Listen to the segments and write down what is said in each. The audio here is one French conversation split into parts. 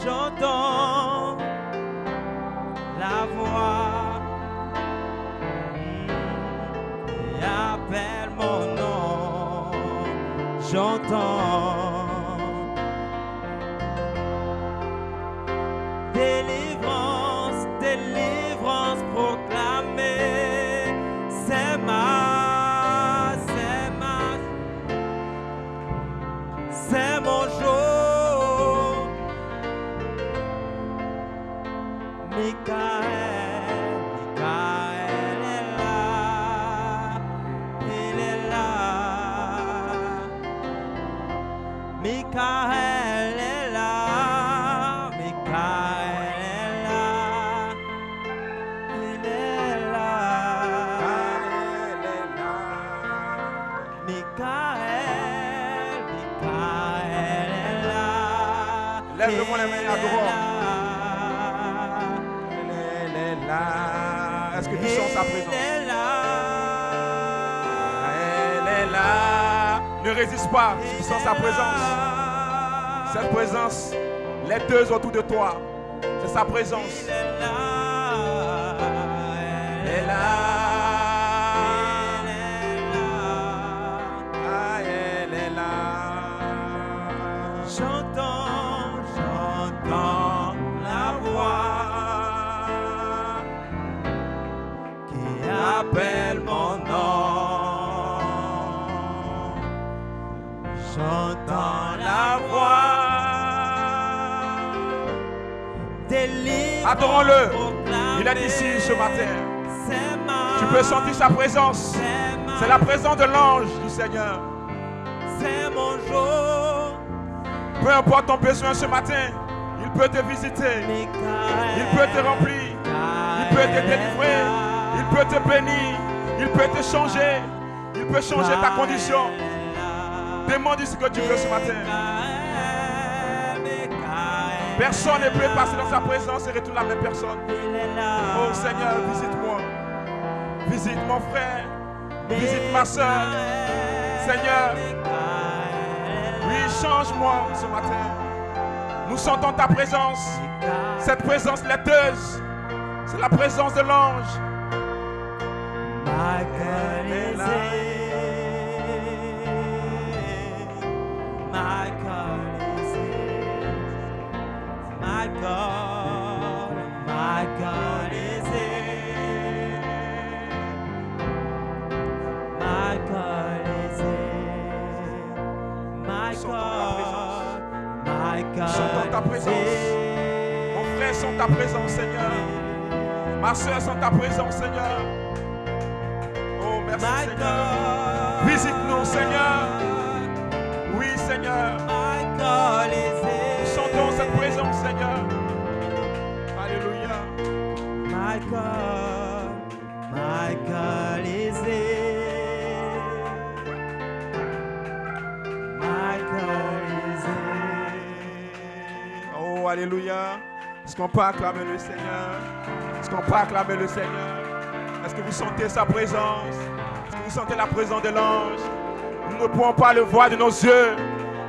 j'entends la voix et appelle mon nom, j'entends délivrance, délivrance proclamée, c'est mon jour. Michael est là, il est là. Michael est là, Michael est là, il est là. Michael est là. Lève-moi les mains, adorons. Est-ce que tu sens sa présence? Elle est là. Ne résiste pas, tu sens sa présence. Cette présence, les deux autour de toi, c'est sa présence. Elle est là. Elle est là. J'entends la voix qui appelle mon nom. J'entends la voix. Adorons-le. Il est ici ce matin. Tu peux sentir sa présence. C'est la présence de l'ange du Seigneur. C'est mon jour. Peu importe ton besoin ce matin, il peut te visiter. Il peut te remplir. Il peut te délivrer. Il peut te bénir. Il peut te changer. Il peut changer ta condition. Demande ce que tu veux ce matin. Personne ne peut passer dans sa présence et retourner la même personne. Oh Seigneur, visite-moi. Visite mon frère. Visite ma soeur. Seigneur, oui, change-moi ce matin. Nous sentons ta présence. Cette présence laiteuse, c'est la présence de l'ange. Michael est là. Michael is here. My God is here. My God is here. My God. Sentons ta présence. Mon frère, sent ta présence, Seigneur. Ma soeur, sent ta présence, Seigneur. Oh, merci, Seigneur. Visite-nous, Seigneur. Oui, Seigneur. Nous sentons cette présence, Seigneur. Alléluia. My God is here. My God is here. Oh, alléluia. Est-ce qu'on peut acclamer le Seigneur? Est-ce qu'on peut acclamer le Seigneur? Est-ce que vous sentez sa présence? Est-ce que vous sentez la présence de l'ange? Nous ne pouvons pas le voir de nos yeux.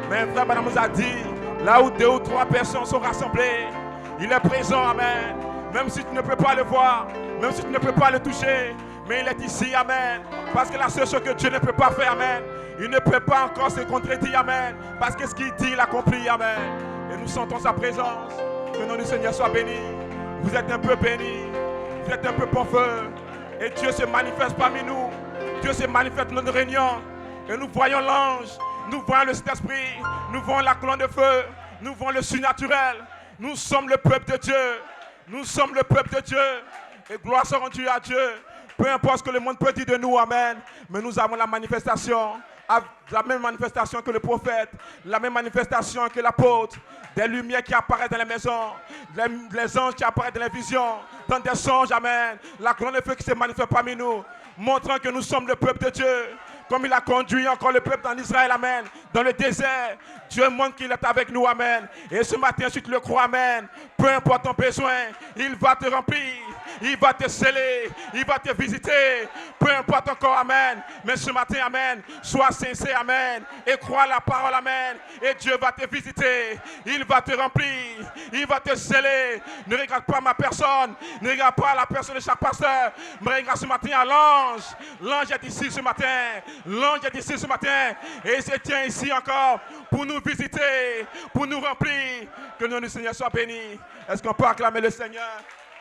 Mais frère Branham nous a dit, là où 2 ou 3 personnes sont rassemblées, il est présent, amen. Même si tu ne peux pas le voir, même si tu ne peux pas le toucher, mais il est ici, amen. Parce que la seule chose que Dieu ne peut pas faire, amen, il ne peut pas encore se contredire, amen. Parce que ce qu'il dit, il accomplit, amen. Et nous sentons sa présence. Que le nom du Seigneur soit béni. Vous êtes un peu bénis, vous êtes un peu pour feu. Et Dieu se manifeste parmi nous. Dieu se manifeste dans nos réunions. Et nous voyons l'ange, nous voyons le Saint-Esprit, nous voyons la colonne de feu, nous voyons le surnaturel. Nous sommes le peuple de Dieu. Nous sommes le peuple de Dieu. Et gloire soit rendue à Dieu. Peu importe ce que le monde peut dire de nous, amen. Mais nous avons la manifestation, la même manifestation que le prophète, la même manifestation que l'apôtre. Des lumières qui apparaissent dans les maisons, les anges qui apparaissent dans les visions, dans des songes, amen. La colonne de feu qui se manifeste parmi nous, montrant que nous sommes le peuple de Dieu. Comme il a conduit encore le peuple en Israël, amen, dans le désert. Dieu montre qu'il est avec nous, amen. Et ce matin, si tu le crois, amen, peu importe ton besoin, il va te remplir. Il va te sceller. Il va te visiter. Peu importe encore, amen. Mais ce matin, amen. Sois sincère, amen. Et crois la parole, amen. Et Dieu va te visiter. Il va te remplir. Il va te sceller. Ne regarde pas ma personne. Ne regarde pas la personne de chaque pasteur. Mais regarde ce matin à l'ange. L'ange est ici ce matin. L'ange est ici ce matin. Et il se tient ici encore pour nous visiter, pour nous remplir. Que le nom du Seigneur soit béni. Est-ce qu'on peut acclamer le Seigneur?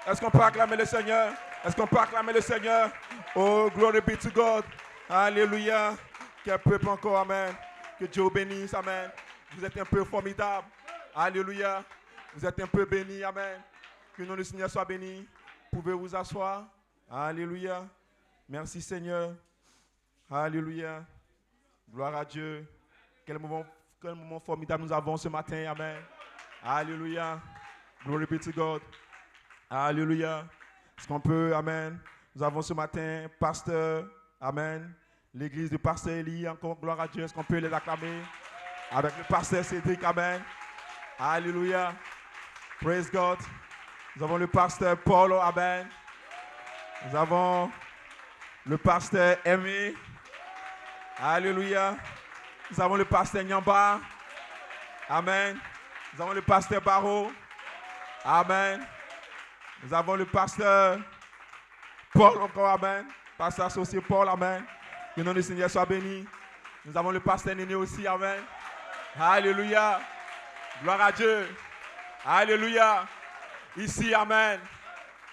Est-ce qu'on peut acclamer le Seigneur? Est-ce qu'on peut acclamer le Seigneur? Oh, glory be to God. Alléluia. Quel peuple encore, amen. Que Dieu vous bénisse, amen. Vous êtes un peu formidable. Alléluia. Vous êtes un peu béni, amen. Que le nom du Seigneur soit béni. Vous pouvez vous asseoir. Alléluia. Merci Seigneur. Alléluia. Gloire à Dieu. Quel moment formidable nous avons ce matin, amen. Alléluia. Glory be to God. Alléluia. Est-ce qu'on peut, amen. Nous avons ce matin, pasteur, amen. L'église du pasteur Élie, encore gloire à Dieu. Est-ce qu'on peut les acclamer? Avec le pasteur Cédric, amen. Alléluia. Praise God. Nous avons le pasteur Paulo, amen. Nous avons le pasteur Aimé. Alléluia. Nous avons le pasteur Nyamba. Amen. Nous avons le pasteur Barreau. Amen. Nous avons le pasteur Paul encore, amen. Pasteur associé Paul, amen. Que le nom du Seigneur soit béni. Nous avons le pasteur Néné aussi, amen. Alléluia. Gloire à Dieu. Alléluia. Ici, amen.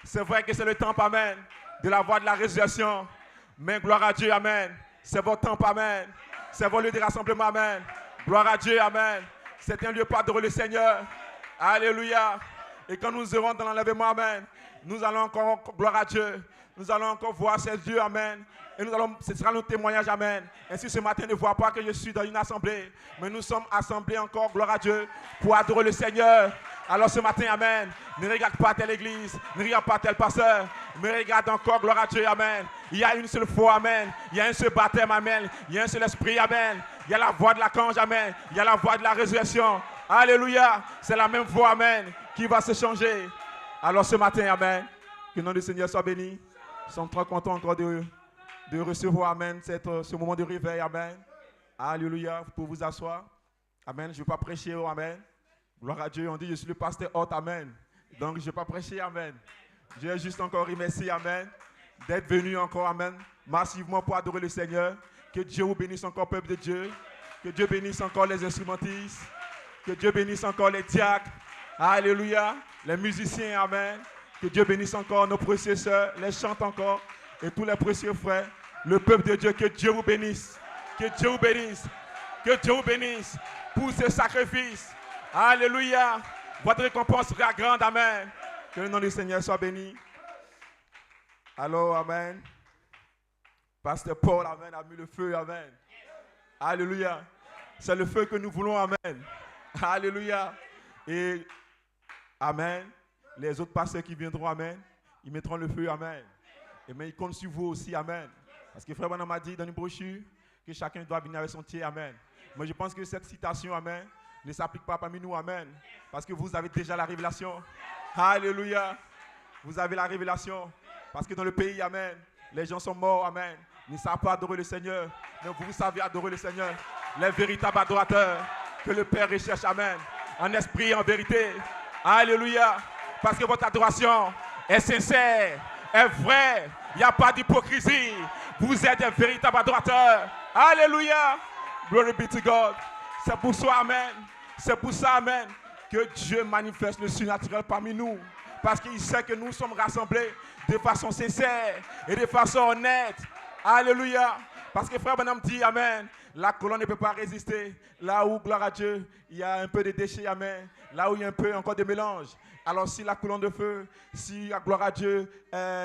C'est vrai que c'est le temple, amen, de la voie de la résurrection. Mais gloire à Dieu, amen. C'est votre temple, amen. C'est votre lieu de rassemblement, amen. Gloire à Dieu, amen. C'est un lieu pour adorer le Seigneur. Alléluia. Et quand nous serons dans l'enlèvement, amen, nous allons encore, gloire à Dieu, nous allons encore voir ces dieux, amen. Et ce sera notre témoignage, amen. Ainsi, ce matin, ne vois pas que je suis dans une assemblée, mais nous sommes assemblés encore, gloire à Dieu, pour adorer le Seigneur. Alors ce matin, amen, ne regarde pas telle église, ne regarde pas tel pasteur, mais regarde encore, gloire à Dieu, amen. Il y a une seule foi, amen. Il y a un seul baptême, amen. Il y a un seul esprit, amen. Il y a la voix de l'archange, amen. Il y a la voix de la résurrection. Alléluia. C'est la même voix, amen, qui va se changer. Alors ce matin, amen, que le nom du Seigneur soit béni. Nous sommes très contents encore de recevoir, amen, ce moment de réveil, amen. Alléluia. Vous pouvez vous asseoir. Amen. Je ne vais pas prêcher, amen. Gloire à Dieu. On dit, je suis le pasteur hôte, amen. Donc, je ne vais pas prêcher, amen. Je vais juste encore remercier, amen, d'être venu encore, amen, massivement pour adorer le Seigneur. Que Dieu vous bénisse encore, peuple de Dieu. Que Dieu bénisse encore les instrumentistes. Que Dieu bénisse encore les diacres. Alléluia. Les musiciens, amen. Que Dieu bénisse encore nos précieux sœurs, les chanteurs encore, et tous les précieux frères. Le peuple de Dieu, que Dieu vous bénisse. Que Dieu vous bénisse. Que Dieu vous bénisse pour ce sacrifice. Alléluia. Votre récompense sera grande, amen. Que le nom du Seigneur soit béni. Alors, amen. Pasteur Paul, amen, a mis le feu, amen. Alléluia. C'est le feu que nous voulons, amen. Alléluia. Et, amen, les autres pasteurs qui viendront, amen, ils mettront le feu, amen. Et mais ils comptent sur vous aussi, amen. Parce que Frère Branham m'a dit dans une brochure que chacun doit venir avec son tiers, amen. Mais je pense que cette citation, amen, ne s'applique pas parmi nous, amen. Parce que vous avez déjà la révélation. Alléluia. Vous avez la révélation. Parce que dans le pays, amen, les gens sont morts, amen. Ils ne savent pas adorer le Seigneur. Mais vous savez adorer le Seigneur. Les véritables adorateurs que le Père recherche, amen. En esprit et en vérité. Alléluia. Parce que votre adoration est sincère, est vraie. Il n'y a pas d'hypocrisie. Vous êtes des véritables adorateurs. Alléluia. Glory be to God. C'est pour ça, amen. C'est pour ça, amen, que Dieu manifeste le surnaturel parmi nous. Parce qu'il sait que nous sommes rassemblés de façon sincère et de façon honnête. Alléluia. Parce que Frère Branham dit, amen, la colonne ne peut pas résister. Là où, gloire à Dieu, il y a un peu de déchets, amen. Là où il y a un peu encore de mélange. Alors si la colonne de feu, si, gloire à Dieu,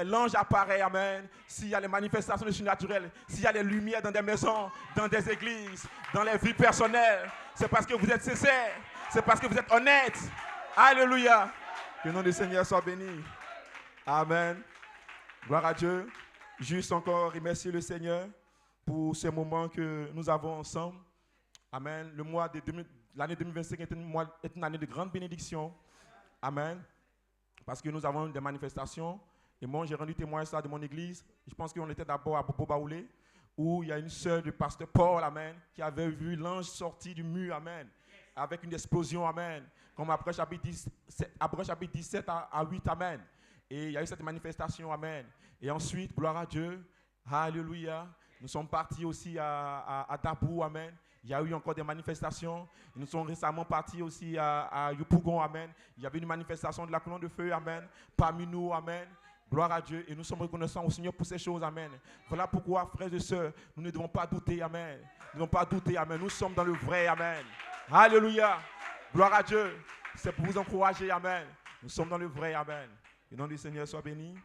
l'ange apparaît, amen. S'il y a les manifestations du surnaturel, s'il y a les lumières dans des maisons, dans des églises, dans les vies personnelles, c'est parce que vous êtes sincères. C'est parce que vous êtes honnêtes. Alléluia. Que le nom du Seigneur soit béni. Amen. Gloire à Dieu. Juste encore remercier le Seigneur pour ce moment que nous avons ensemble. Amen. L'année 2025 est une année de grande bénédiction. Amen. Parce que nous avons des manifestations Et moi, j'ai rendu témoin ça de mon église. Je pense qu'on était d'abord à Bobo Baoulé, où il y a une sœur du pasteur Paul, amen, qui avait vu l'ange sortir du mur, amen, avec une explosion, amen, comme après chapitre 17 à 8, amen. Et il y a eu cette manifestation, amen. Et ensuite, gloire à Dieu, alléluia, nous sommes partis aussi à Dabou, amen. Il y a eu encore des manifestations. Nous sommes récemment partis aussi à Yopougon, amen. Il y avait une manifestation de la colonne de feu, amen, parmi nous, amen. Gloire à Dieu. Et nous sommes reconnaissants au Seigneur pour ces choses, amen. Voilà pourquoi, frères et sœurs, nous ne devons pas douter, amen. Nous ne devons pas douter, amen. Nous sommes dans le vrai, amen. Alléluia. Gloire à Dieu. C'est pour vous encourager, amen. Nous sommes dans le vrai, amen. Le nom du Seigneur soit béni.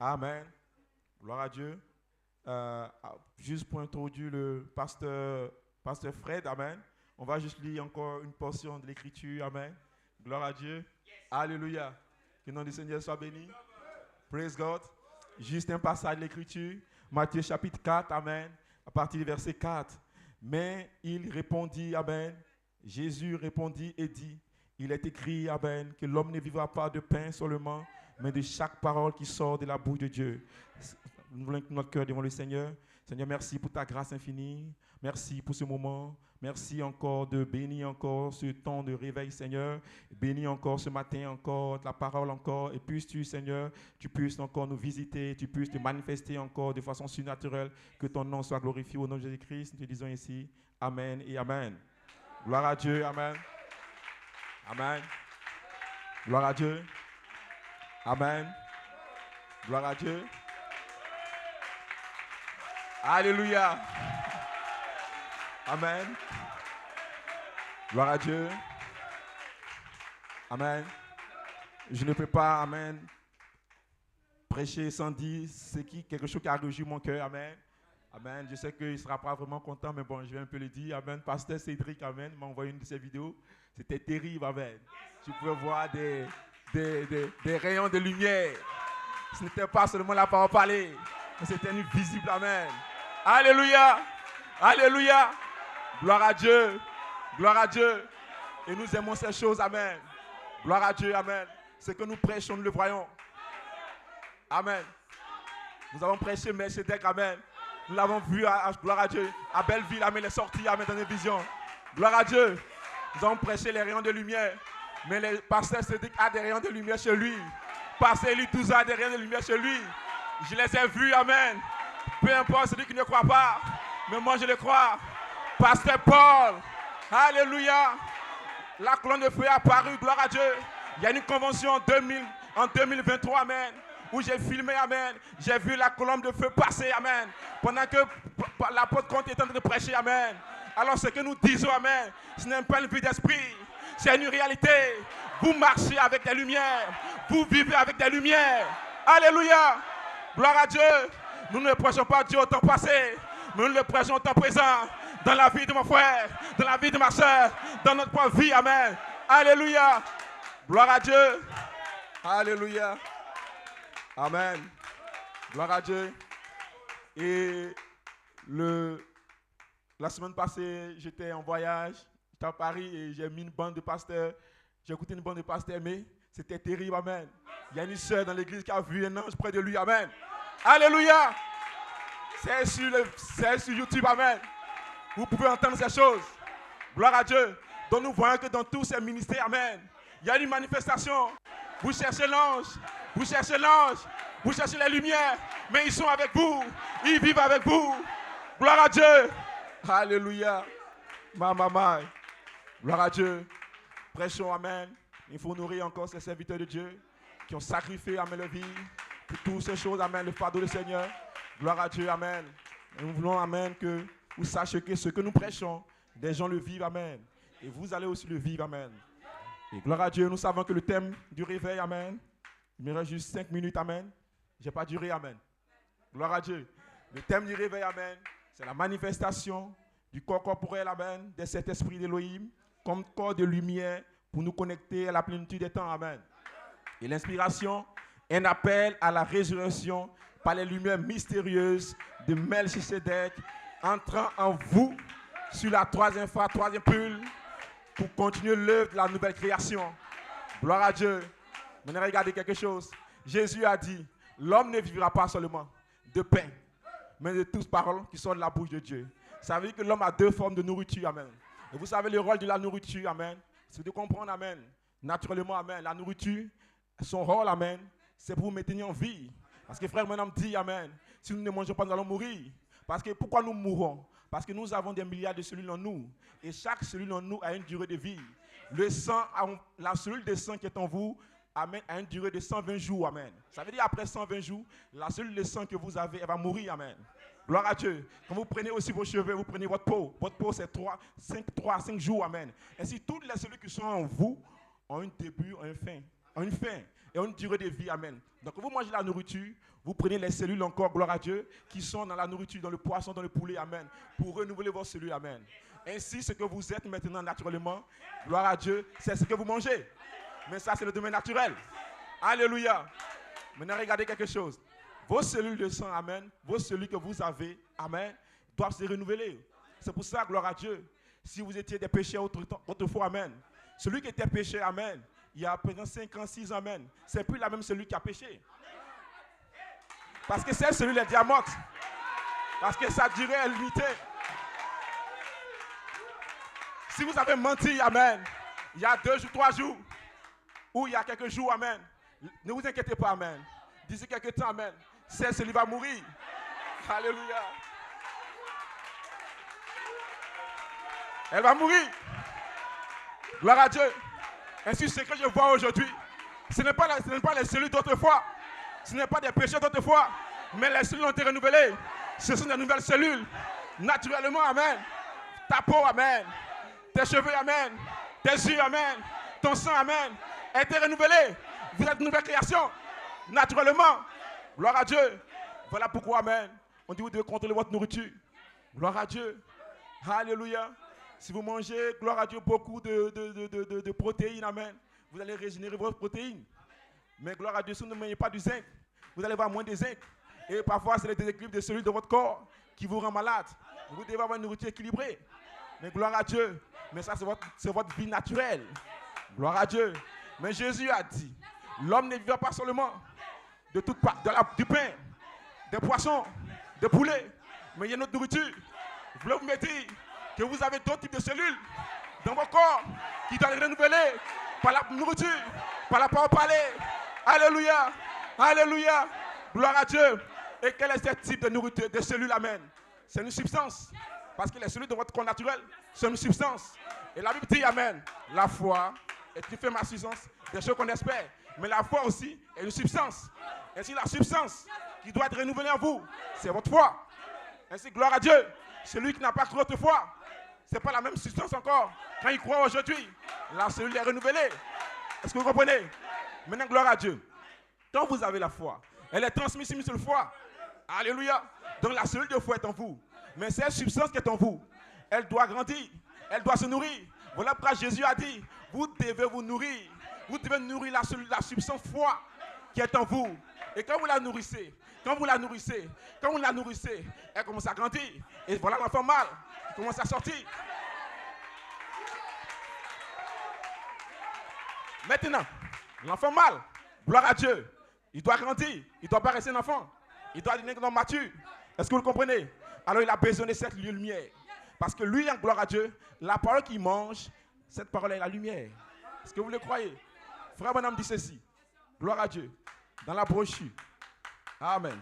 Amen. Gloire à Dieu. Juste pour introduire le pasteur Fred, amen. On va juste lire encore une portion de l'écriture, amen. Gloire à Dieu. Alléluia. Que le nom du Seigneur soit béni. Praise God. Juste un passage de l'écriture. Matthieu chapitre 4, amen. À partir du verset 4. Mais il répondit, amen. Jésus répondit et dit, il est écrit, amen, que l'homme ne vivra pas de pain seulement, mais de chaque parole qui sort de la bouche de Dieu. Nous voulons que notre cœur devant le Seigneur. Seigneur, merci pour ta grâce infinie. Merci pour ce moment. Merci encore de bénir encore ce temps de réveil, Seigneur. Bénis encore ce matin encore, la parole encore. Et puisses-tu, Seigneur, tu puisses encore nous visiter, tu puisses te manifester encore de façon surnaturelle. Que ton nom soit glorifié au nom de Jésus-Christ. Nous te disons ici, amen et amen. Gloire à Dieu, amen. Amen. Gloire à Dieu. Amen. Gloire à Dieu. Alléluia. Amen. Gloire à Dieu. Amen. Je ne peux pas, amen, prêcher sans dire quelque chose qui a réjoui mon cœur. Amen. Amen. Je sais qu'il ne sera pas vraiment content, mais bon, je vais un peu le dire. Amen. Pasteur Cédric, amen, m'a envoyé une de ses vidéos. C'était terrible, amen. Tu pouvais voir des rayons de lumière. Ce n'était pas seulement la parole parlée, mais c'était une visible, amen. Alléluia. Alléluia. Gloire à Dieu. Gloire à Dieu. Et nous aimons ces choses, amen. Gloire à Dieu, amen. Ce que nous prêchons, nous le voyons. Amen. Nous avons prêché Melchizedek, amen. Nous l'avons vu, gloire à Dieu, à Belleville, amen, il est sorti, amen, dans les visions. Gloire à Dieu. Nous avons prêché les rayons de lumière. Mais le pasteur Cédric a des rayons de lumière chez lui. Pasteur Élie Touza a des rayons de lumière chez lui. Je les ai vus, amen. Peu importe celui qui ne croit pas, mais moi je le crois. Pasteur Paul, alléluia. La colonne de feu est apparue, gloire à Dieu. Il y a une convention en 2023, amen, où j'ai filmé, amen. J'ai vu la colonne de feu passer, amen. Pendant que l'apôtre Comte est en train de prêcher, amen. Alors ce que nous disons, amen, ce n'est pas une vue d'esprit, c'est une réalité. Vous marchez avec des lumières, vous vivez avec des lumières. Alléluia. Gloire à Dieu. Nous ne prêchons pas Dieu au temps passé, mais nous le prêchons au temps présent. Dans la vie de mon frère, dans la vie de ma soeur, dans notre propre vie, amen. Alléluia. Gloire à Dieu. Alléluia. Amen. Gloire à Dieu. Et la semaine passée, j'étais en voyage, j'étais à Paris et j'ai mis une bande de pasteurs. J'ai écouté une bande de pasteurs, mais c'était terrible, amen. Il y a une soeur dans l'église qui a vu un ange près de lui, amen. Alléluia. C'est sur YouTube, amen. Vous pouvez entendre ces choses. Gloire à Dieu. Donc nous voyons que dans tous ces ministères, amen, il y a une manifestation. Vous cherchez l'ange. Vous cherchez l'ange. Vous cherchez les lumières. Mais ils sont avec vous. Ils vivent avec vous. Gloire à Dieu. Alléluia. Maman. Gloire à Dieu. Prêchons, amen. Il faut nourrir encore ces serviteurs de Dieu qui ont sacrifié, amen, leur vie pour toutes ces choses, amen, le fardeau du Seigneur. Gloire à Dieu, amen. Et nous voulons, amen, que vous sachiez que ce que nous prêchons, des gens le vivent, amen. Et vous allez aussi le vivre, amen. Et gloire à Dieu, nous savons que le thème du réveil, amen, il me reste juste 5 minutes, amen. Je n'ai pas duré, amen. Gloire à Dieu. Le thème du réveil, amen, c'est la manifestation du corps corporel, amen, de cet esprit d'Élohim, comme corps de lumière pour nous connecter à la plénitude des temps, amen. Et l'inspiration, un appel à la résurrection par les lumières mystérieuses de Melchizedek entrant en vous sur la troisième pulle pour continuer l'œuvre de la nouvelle création. Gloire à Dieu. Maintenant, regardez quelque chose. Jésus a dit, L'homme ne vivra pas seulement de pain, mais de toutes paroles qui sortent de la bouche de Dieu. Ça veut dire que l'homme a deux formes de nourriture, amen. Et vous savez le rôle de la nourriture, amen. C'est de comprendre, amen. Naturellement, amen. La nourriture, son rôle, amen, c'est pour vous maintenir en vie. Parce que frère, mon homme dit, amen, si nous ne mangeons pas, nous allons mourir. Parce que pourquoi nous mourons? Parce que nous avons des milliards de cellules en nous. Et chaque cellule en nous a une durée de vie. Le sang, la cellule de sang qui est en vous, amen, a une durée de 120 jours, amen. Ça veut dire après 120 jours, la cellule de sang que vous avez, elle va mourir, amen. Gloire à Dieu. Quand vous prenez aussi vos cheveux, vous prenez votre peau. Votre peau, c'est 3 à 5 jours, amen. Ainsi, toutes les cellules qui sont en vous ont un début, une fin et une durée de vie, amen. Donc, quand vous mangez la nourriture, vous prenez les cellules encore, gloire à Dieu, qui sont dans la nourriture, dans le poisson, dans le poulet, amen, pour renouveler vos cellules, amen. Ainsi, ce que vous êtes maintenant naturellement, gloire à Dieu, c'est ce que vous mangez. Mais ça, c'est le domaine naturel. Alléluia. Maintenant, regardez quelque chose. Vos cellules de sang, amen, vos cellules que vous avez, amen, doivent se renouveler. C'est pour ça, gloire à Dieu, si vous étiez des pécheurs autrefois, amen, celui qui était péché, amen, il y a pendant 5 ans, 6 ans, amen, c'est plus la même celui qui a péché. Parce que cette cellule est diamante. Parce que sa durée est limitée. Si vous avez menti, amen, il y a 2 jours, 3 jours, ou il y a quelques jours, amen, ne vous inquiétez pas, amen. D'ici quelques temps, amen, cette cellule va mourir. Alléluia. Elle va mourir. Gloire à Dieu. Ainsi, ce que je vois aujourd'hui, ce n'est pas les cellules d'autrefois. Ce n'est pas des péchés d'autrefois. Mais les cellules ont été renouvelées. Ce sont des nouvelles cellules. Naturellement, amen. Ta peau, amen. Tes cheveux, amen. Tes yeux, amen. Ton sang, amen. A été renouvelé. Vous êtes une nouvelle création. Naturellement. Gloire à Dieu. Voilà pourquoi, amen. On dit vous devez contrôler votre nourriture. Gloire à Dieu. Alléluia. Si vous mangez, gloire à Dieu, beaucoup de protéines, amen, vous allez régénérer votre protéine. Mais gloire à Dieu, si vous ne mangez pas du zinc, vous allez avoir moins de zinc. Et parfois, c'est le déséquilibre de cellules de votre corps qui vous rend malade. Vous devez avoir une nourriture équilibrée. Mais gloire à Dieu. Mais ça, c'est votre vie naturelle. Gloire à Dieu. Mais Jésus a dit, l'homme ne vivra pas seulement du pain, des poissons, des poulets, mais il y a une autre nourriture. Vous voulez me dire que vous avez d'autres types de cellules dans vos corps qui doivent les renouveler par la nourriture, par la parole parlée. Alléluia. Alléluia. Gloire à Dieu. Et quel est ce type de nourriture, de cellules, amen? C'est une substance. Parce que les cellules de votre corps naturel sont une substance. Et la Bible dit, amen, la foi est une ferme substance des choses qu'on espère. Mais la foi aussi est une substance. Ainsi, la substance qui doit être renouvelée en vous, c'est votre foi. Ainsi, gloire à Dieu. Celui qui n'a pas cru autrefois, ce n'est pas la même substance encore. Quand il croit aujourd'hui, la cellule est renouvelée. Est-ce que vous comprenez? Maintenant, gloire à Dieu. Quand vous avez la foi, elle est transmise sur le foie. Alléluia. Donc la cellule de foi est en vous. Mais cette substance qui est en vous, elle doit grandir. Elle doit se nourrir. Voilà pourquoi Jésus a dit, vous devez vous nourrir. Vous devez nourrir la substance foi qui est en vous. Et quand vous la nourrissez, elle commence à grandir. Et voilà l'enfant mâle qui commence à sortir. Maintenant, l'enfant mâle, gloire à Dieu, il doit grandir. Il ne doit pas rester un enfant. Il doit devenir un homme mature. Est-ce que vous le comprenez? Alors il a besoin de cette lumière. Parce que lui, en gloire à Dieu, la parole qu'il mange, cette parole est la lumière. Est-ce que vous le croyez? Frère Branham dit ceci. Gloire à Dieu. Dans la brochure. Amen.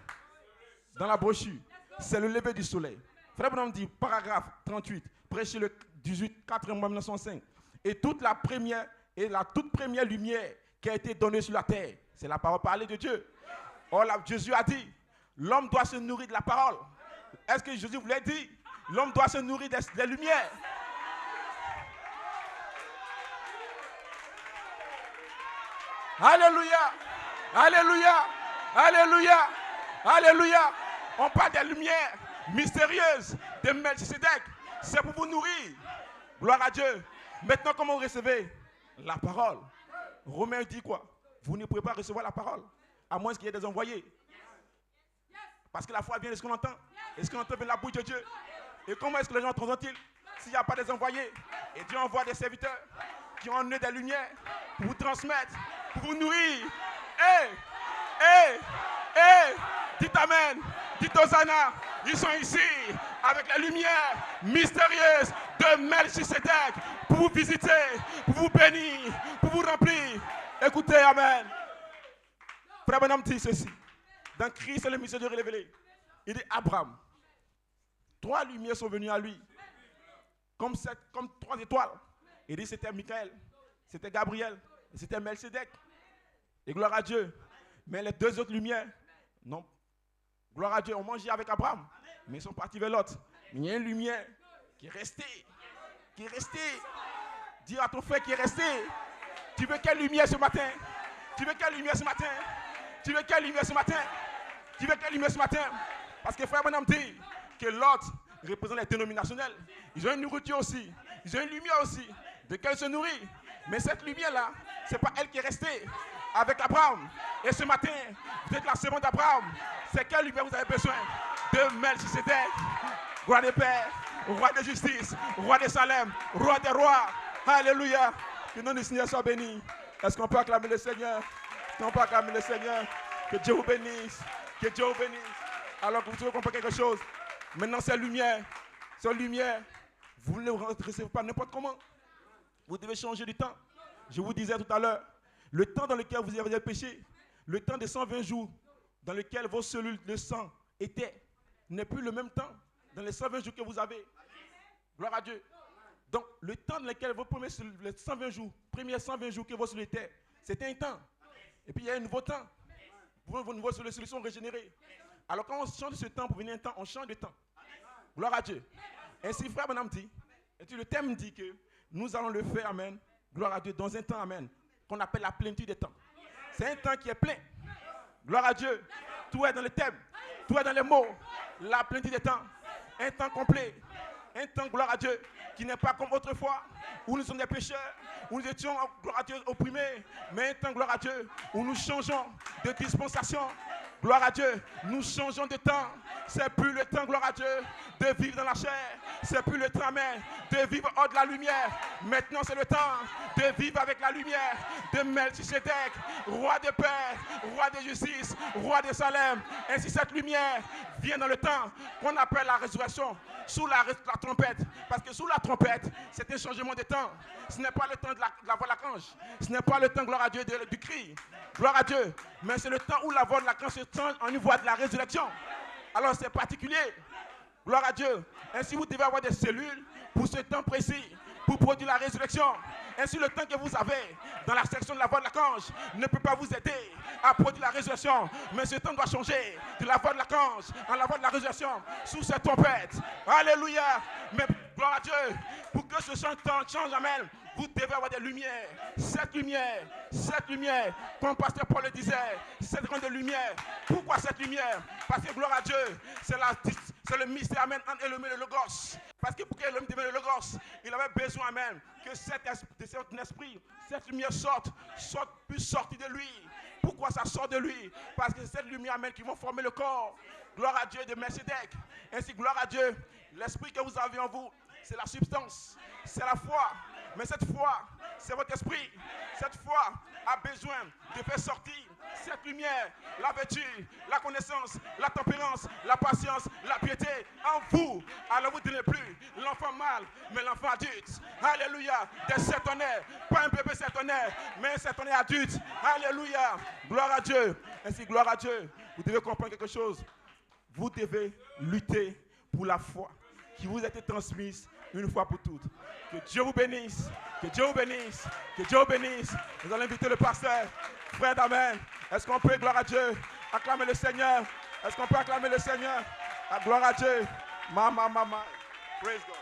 Dans la brochure, c'est le lever du soleil. Frère Branham dit, paragraphe 38, prêché le 18/4 1905. Et la toute première lumière qui a été donnée sur la terre, c'est la parole parlée de Dieu. Or, Jésus a dit, l'homme doit se nourrir de la parole. Est-ce que Jésus voulait dire, l'homme doit se nourrir des lumières? Alléluia. Alléluia. Alléluia. Alléluia. On parle des lumières mystérieuses de Melchisedec. C'est pour vous nourrir. Gloire à Dieu. Maintenant, comment vous recevez la parole? Romain dit quoi? Vous ne pouvez pas recevoir la parole, à moins qu'il y ait des envoyés. Parce que la foi vient de ce qu'on entend. Et ce qu'on entend vient de la bouche de Dieu. Et comment est-ce que les gens entendent-ils s'il n'y a pas des envoyés? Et Dieu envoie des serviteurs qui ont amené des lumières pour vous transmettre, pour vous nourrir. Et dites Amen. Dites Hosanna. Ils sont ici avec la lumière mystérieuse de Melchisedec pour vous visiter, pour vous bénir, pour vous remplir. Écoutez, Amen. Frère Branham dit ceci. Dans Christ et le mystère de Dieu révélé. Il dit Abraham. 3 lumières sont venues à lui. Comme 3 étoiles. Il dit c'était Michael, c'était Gabriel, et c'était Melchisedec. Et gloire à Dieu. Mais les 2 autres lumières, non. Gloire à Dieu, on mangeait avec Abraham. Mais ils sont partis vers l'autre. Mais il y a une lumière qui est restée. Qui est restée. Dis à ton frère qui est resté. Tu veux quelle lumière ce matin? Tu veux quelle lumière ce matin? Tu veux quelle lumière ce matin? Tu veux quelle lumière ce matin? Parce que frère Branham dit que l'autre représente les dénominationnels. Ils ont une nourriture aussi. Ils ont une lumière aussi. De quelle se nourrit. Mais cette lumière-là, ce n'est pas elle qui est restée avec Abraham. Et ce matin, vous êtes la seconde d'Abraham. C'est quelle lumière vous avez besoin? De Melchisedec. Roi des pères, roi de justice, roi de Salem, roi des rois. Alléluia. Que le nom du Seigneur soit béni. Est-ce qu'on peut acclamer le Seigneur? Est-ce qu'on peut acclamer le Seigneur? Que Dieu vous bénisse. Que Dieu vous bénisse. Alors que vous devez comprendre quelque chose. Maintenant, cette lumière, vous ne le recevez pas n'importe comment. Vous devez changer du temps. Je vous disais tout à l'heure, le temps dans lequel vous avez péché, le temps de 120 jours dans lequel vos cellules de sang étaient, n'est plus le même temps dans les 120 jours que vous avez. Gloire à Dieu. Donc, le temps dans lequel vos premiers 120 jours, que vos cellules étaient, c'était un temps. Et puis, il y a un nouveau temps. Vos nouvelles cellules sont régénérées. Alors, quand on change ce temps pour venir un temps, on change de temps. Gloire à Dieu. Ainsi, frère Branham dit, et le thème dit que nous allons le faire, amen, gloire à Dieu, dans un temps, amen, qu'on appelle la plénitude des temps. C'est un temps qui est plein. Gloire à Dieu. Tout est dans le thème, tout est dans les mots. La plénitude des temps. Un temps complet. Un temps, gloire à Dieu, qui n'est pas comme autrefois, où nous sommes des pécheurs, où nous étions, gloire à Dieu, opprimés. Mais un temps, gloire à Dieu, où nous changeons de dispensation. Gloire à Dieu, nous changeons de temps. C'est plus le temps, gloire à Dieu, de vivre dans la chair. C'est plus le temps, amen, de vivre hors de la lumière. Maintenant, c'est le temps de vivre avec la lumière de Melchisedec, roi de paix, roi de justice, roi de Salem. Ainsi, cette lumière vient dans le temps qu'on appelle la résurrection, sous la trompette. Parce que sous la trompette, c'est un changement de temps. Ce n'est pas le temps de la voix de l'archange. Ce n'est pas le temps, gloire à Dieu, du cri. Gloire à Dieu. Mais c'est le temps où la voix de l'archange se change en une voix de la résurrection. Alors c'est particulier. Gloire à Dieu. Ainsi vous devez avoir des cellules pour ce temps précis, pour produire la résurrection. Ainsi le temps que vous avez dans la section de la voix de l'archange ne peut pas vous aider à produire la résurrection. Mais ce temps doit changer de la voix de l'archange en la voix de la résurrection sous cette trompette. Alléluia. Mais gloire à Dieu. Pour que ce temps change, amen, vous devez avoir des lumières. Cette lumière, comme pasteur Paul le disait, cette grande lumière. Pourquoi cette lumière? Parce que gloire à Dieu, c'est le mystère, amen, entre Elohim et le Logos. Parce que pour qu'Elohim devienne le Logos, il avait besoin, amen, que cet esprit, cette lumière puisse sortir de lui. Pourquoi ça sort de lui? Parce que c'est cette lumière, amen, qui vont former le corps. Gloire à Dieu de Melchisedec. Ainsi, gloire à Dieu, l'esprit que vous avez en vous, c'est la substance, c'est la foi. Mais cette foi, c'est votre esprit. Cette foi a besoin de faire sortir cette lumière, la vertu, la connaissance, la tempérance, la patience, la piété en vous. Alors vous ne devenez plus l'enfant mâle, mais l'enfant adulte. Alléluia. Des septonnaires, pas un bébé septonnaire, mais un septonnaire adulte. Alléluia. Gloire à Dieu. Ainsi, gloire à Dieu. Vous devez comprendre quelque chose. Vous devez lutter pour la foi qui vous a été transmise une fois pour toutes. Que Dieu vous bénisse. Que Dieu vous bénisse. Que Dieu vous bénisse. Nous allons inviter le pasteur. Frère d'Amen. Est-ce qu'on peut, gloire à Dieu, acclamer le Seigneur? Est-ce qu'on peut acclamer le Seigneur? Gloire à Dieu. Mama. Praise God.